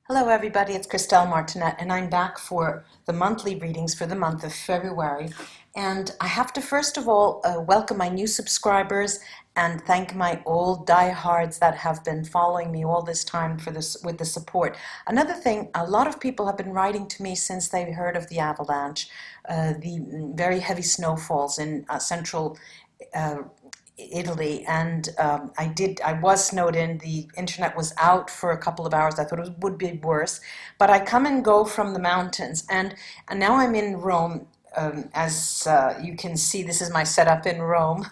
Hello everybody, it's Christelle Martinette and I'm back for the monthly readings for the month of February. And I have to first of all welcome my new subscribers and thank my old diehards that have been following me all this time for this with the support. Another thing, a lot of people have been writing to me since they heard of the avalanche, the very heavy snowfalls in central Italy, and I was snowed in. The internet was out for a couple of hours. I thought it would be worse, but I come and go from the mountains, and now I'm in Rome. As you can see, this is my setup in Rome,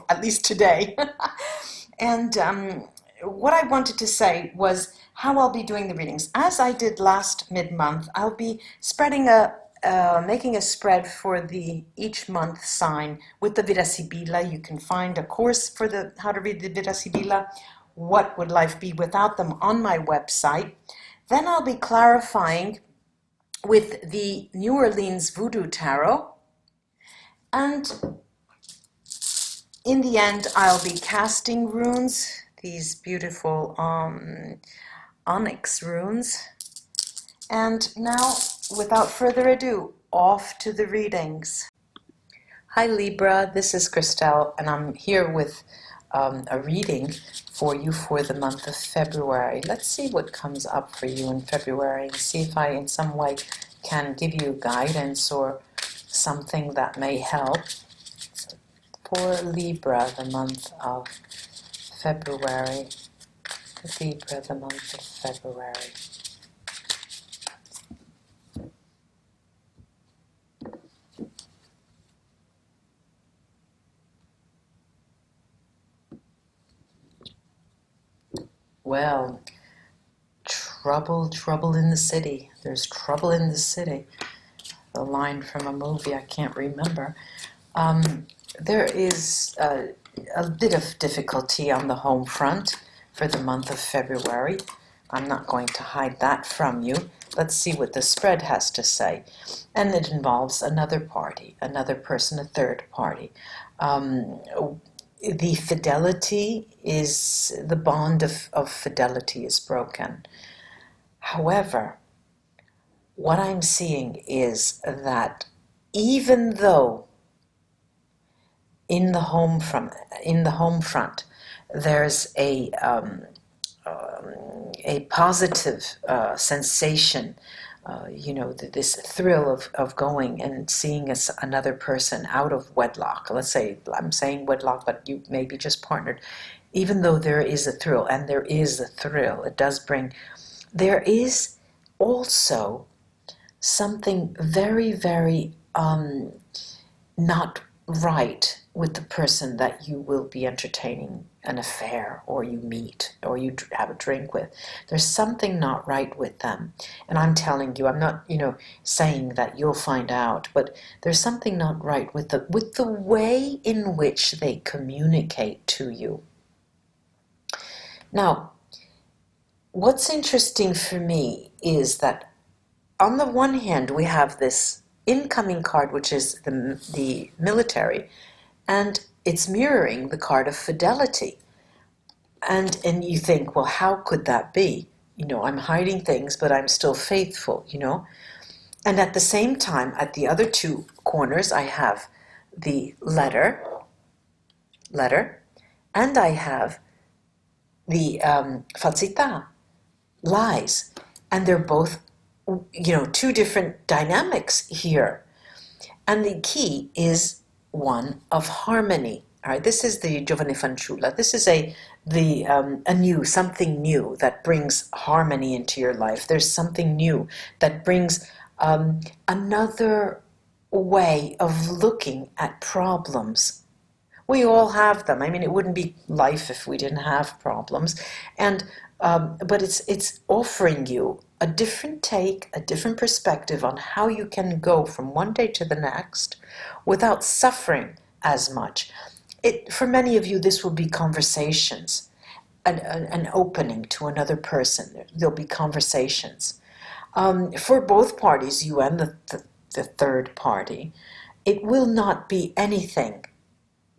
at least today. And what I wanted to say was how I'll be doing the readings. As I did last mid-month, I'll be making a spread for the each month sign with the Vita Sibilla. You can find a course for how to read the Vita Sibilla, what would life be without them, on my website. Then I'll be clarifying with the New Orleans Voodoo Tarot, and in the end I'll be casting runes, these beautiful onyx runes. And now, without further ado, off to the readings. Hi Libra, this is Christelle, and I'm here with a reading for you for the month of February. Let's see what comes up for you in February and see if I in some way can give you guidance or something that may help. So for Libra, the month of February. Libra, the month of February. Well, trouble in the city. There's trouble in the city. The line from a movie I can't remember. There is a bit of difficulty on the home front for the month of February. I'm not going to hide that from you. Let's see what the spread has to say. And it involves another party, another person, a third party. The fidelity is, the bond of fidelity is broken. However, what I'm seeing is that even though in the home front there's a positive sensation, this thrill of going and seeing another person out of wedlock. Let's say, I'm saying wedlock, but you may be just partnered. Even though there is a thrill, and there is a thrill, it does bring, there is also something very, very not right with the person that you will be entertaining an affair, or you meet, or you have a drink with. There's something not right with them. And I'm telling you, I'm not, saying that you'll find out, but there's something not right with the way in which they communicate to you. Now, what's interesting for me is that on the one hand, we have this incoming card, which is the military, and it's mirroring the card of fidelity. And you think, well, how could that be? I'm hiding things, but I'm still faithful, And at the same time, at the other two corners, I have the letter, and I have the falsità, lies. And they're both, two different dynamics here. And the key is one of harmony. All right, this is the Giovane Fanciulla. This is something new that brings harmony into your life. There's something new that brings another way of looking at problems. We all have them. I mean, it wouldn't be life if we didn't have problems. And but it's offering you a different take, a different perspective on how you can go from one day to the next without suffering as much. For many of you, this will be conversations, an opening to another person. There'll be conversations. For both parties, you and the third party, it will not be anything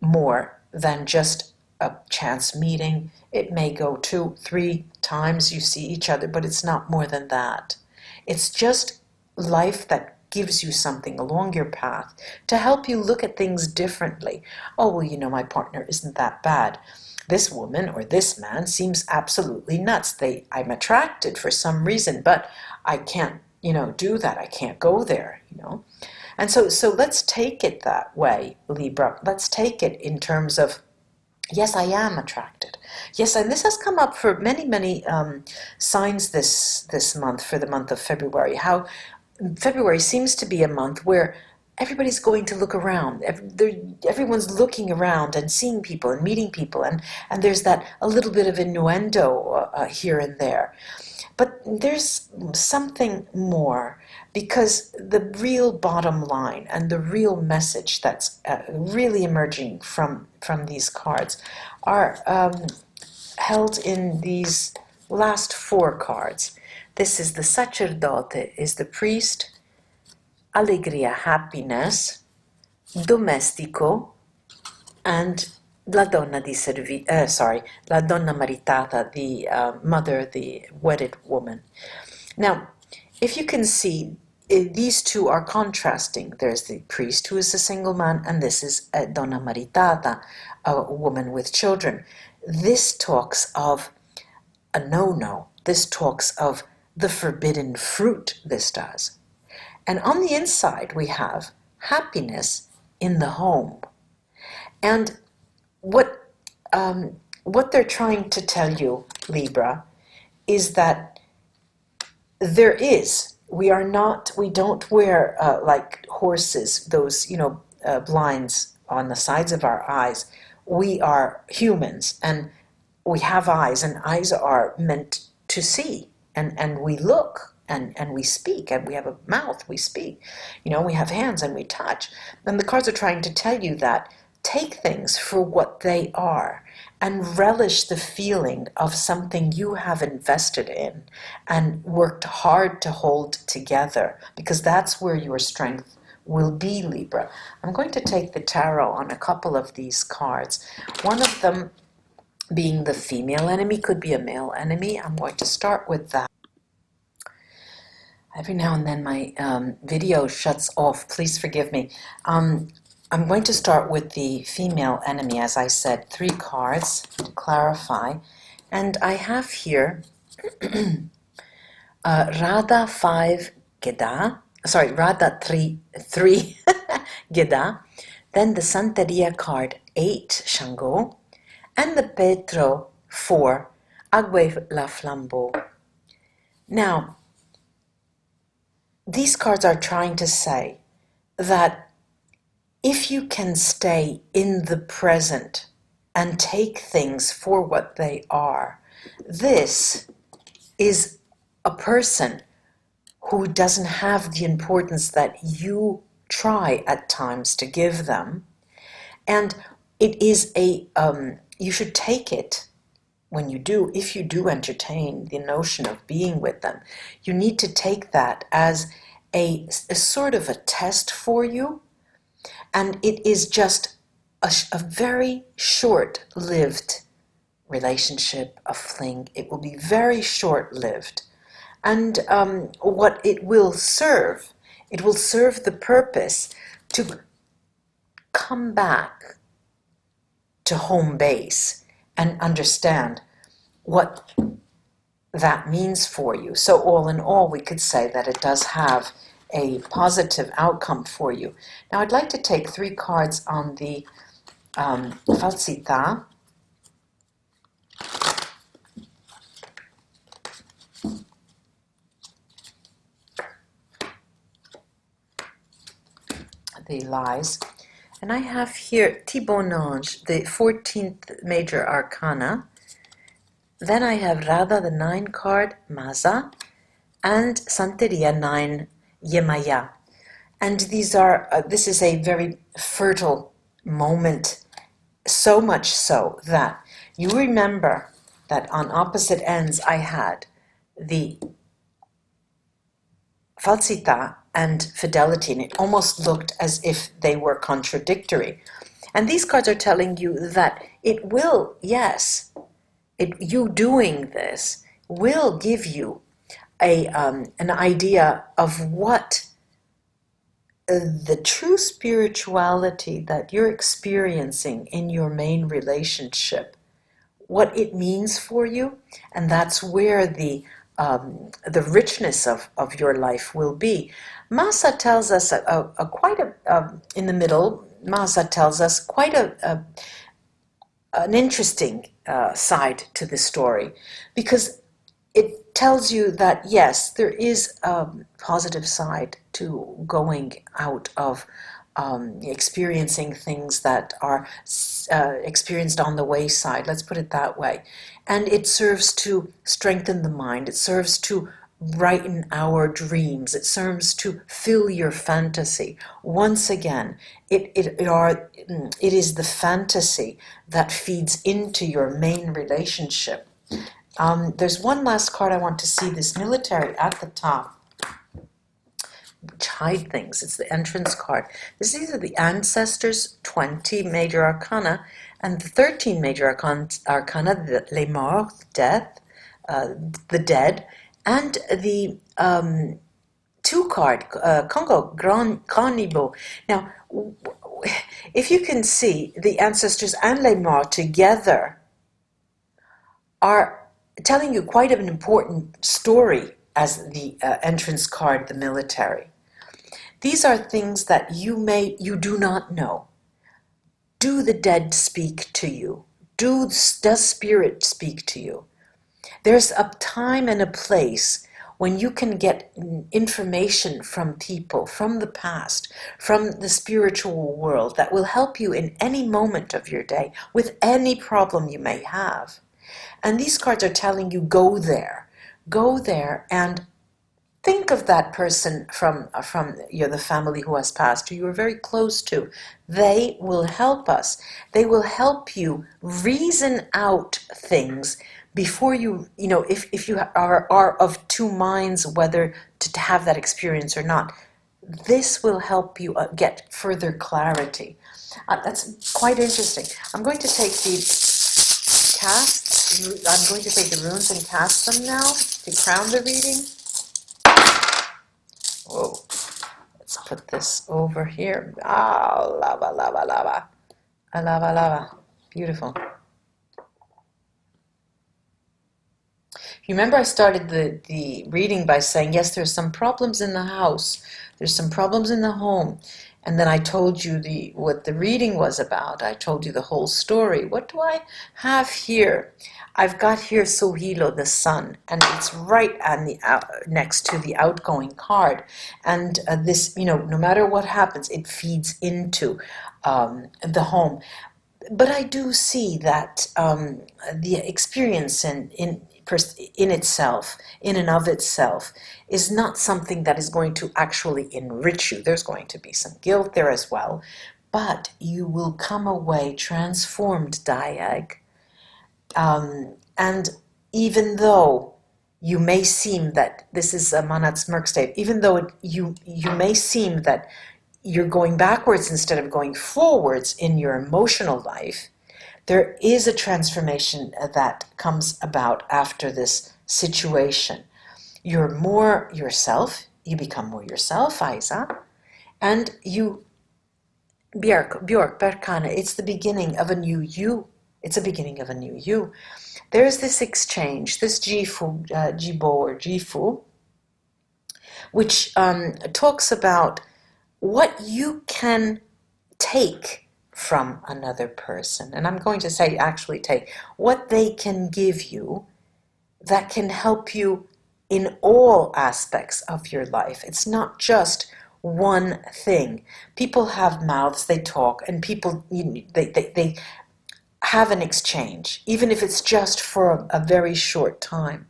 more than just a chance meeting. It may go 2-3 times you see each other, but it's not more than that. It's just life that gives you something along your path to help you look at things differently. Oh, well, you know, my partner isn't that bad. This woman or this man seems absolutely nuts. I'm attracted for some reason, but I can't, do that. I can't go there. And so let's take it that way, Libra. Let's take it in terms of, yes, I am attracted. Yes, and this has come up for many, many signs this month, for the month of February, how February seems to be a month where everybody's going to look around. Everyone's looking around and seeing people and meeting people, and there's that a little bit of innuendo here and there. But there's something more, because the real bottom line and the real message that's really emerging from these cards are held in these last 4 cards. This is the sacerdote, is the priest, allegria, happiness, domestico, and la donna la donna maritata, the mother, the wedded woman. Now, if you can see, these two are contrasting. There's the priest, who is a single man, and this is a donna maritata, a woman with children. This talks of a no-no. This talks of the forbidden fruit, this does. And on the inside, we have happiness in the home. And what they're trying to tell you, Libra, is that we don't wear like horses, those, blinds on the sides of our eyes. We are humans, and we have eyes, and eyes are meant to see, and we look, and we speak, and we have a mouth, we speak. We have hands, and we touch. And the cards are trying to tell you that take things for what they are, and relish the feeling of something you have invested in and worked hard to hold together, because that's where your strength will be, Libra. I'm going to take the tarot on a couple of these cards. One of them being the female enemy, could be a male enemy. I'm going to start with that. Every now and then my video shuts off. Please forgive me. I'm going to start with the female enemy, as I said, 3 cards to clarify. And I have here Radha 5 Geda, Radha 3 Geda, then the Santeria card 8 Shango, and the Petro 4 Agwe la Flambeau. Now, these cards are trying to say that if you can stay in the present and take things for what they are, this is a person who doesn't have the importance that you try at times to give them. And it is you should take it when you do, if you do entertain the notion of being with them, you need to take that as a sort of a test for you. And it is just a very short-lived relationship, a fling. It will be very short-lived. And what it will serve the purpose to come back to home base and understand what that means for you. So all in all, we could say that it does have a positive outcome for you. Now I'd like to take 3 cards on the falsità. The lies. And I have here Thibonange, the 14th major arcana. Then I have Radha, the 9 card, Maza, and Santeria 9, Yemaya. And these are, this is a very fertile moment, so much so that you remember that on opposite ends I had the falsità and fidelity, and it almost looked as if they were contradictory. And these cards are telling you that it will, yes, you doing this will give you an idea of what the true spirituality that you're experiencing in your main relationship, what it means for you, and that's where the richness of your life will be. Masa tells us in the middle. Masa tells us quite an interesting side to the story, because it tells you that yes, there is a positive side to going out of experiencing things that are experienced on the wayside, let's put it that way. And it serves to strengthen the mind, it serves to brighten our dreams, it serves to fill your fantasy. Once again, it is the fantasy that feeds into your main relationship. There's one last card I want to see, this military at the top, which hide things. It's the entrance card. These are the ancestors, 20 major arcana, and the 13 major arcana, les morts, death, the dead, and the two card, Congo, Grand Niveau. Now, if you can see, the ancestors and les morts together are telling you quite an important story as the entrance card, the military. These are things that you do not know. Do the dead speak to you? Does spirit speak to you? There's a time and a place when you can get information from people, from the past, from the spiritual world, that will help you in any moment of your day with any problem you may have. And these cards are telling you, go there and think of that person from the family who has passed, who you were very close to. They will help us. They will help you reason out things before if you are of two minds whether to have that experience or not. This will help you get further clarity. That's quite interesting. I'm going to take the runes and cast them now to crown the reading. Whoa. Let's put this over here. Lava, lava, lava. Lava, lava. Beautiful. You remember I started the reading by saying, yes, there's some problems in the house. There's some problems in the home. And then I told you what the reading was about. I told you the whole story. What do I have here? I've got here Sohilo, the sun, and it's right on next to the outgoing card. And this, no matter what happens, it feeds into the home. But I do see that the experience in itself, in and of itself, is not something that is going to actually enrich you. There's going to be some guilt there as well, but you will come away transformed, Diag. And even though you may seem that this is a Manat's Merc state, even though you may seem that you're going backwards instead of going forwards in your emotional life, there is a transformation that comes about after this situation. You're more yourself, you become more yourself, Isa, and you, Björk, Berkane, it's the beginning of a new you. It's a beginning of a new you. There's this exchange, this Jifu, Jibo or Jifu, which talks about what you can take from another person. And I'm going to say actually take what they can give you that can help you in all aspects of your life. It's not just one thing. People have mouths, they talk, and people, they have an exchange, even if it's just for a very short time.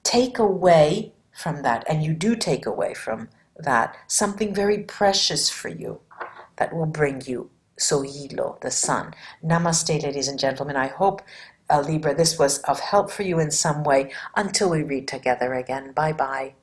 Take away from that, and you do take away from that, something very precious for you that will bring you Sohilo, the sun. Namaste, ladies and gentlemen. I hope, Libra, this was of help for you in some way. Until we read together again. Bye-bye.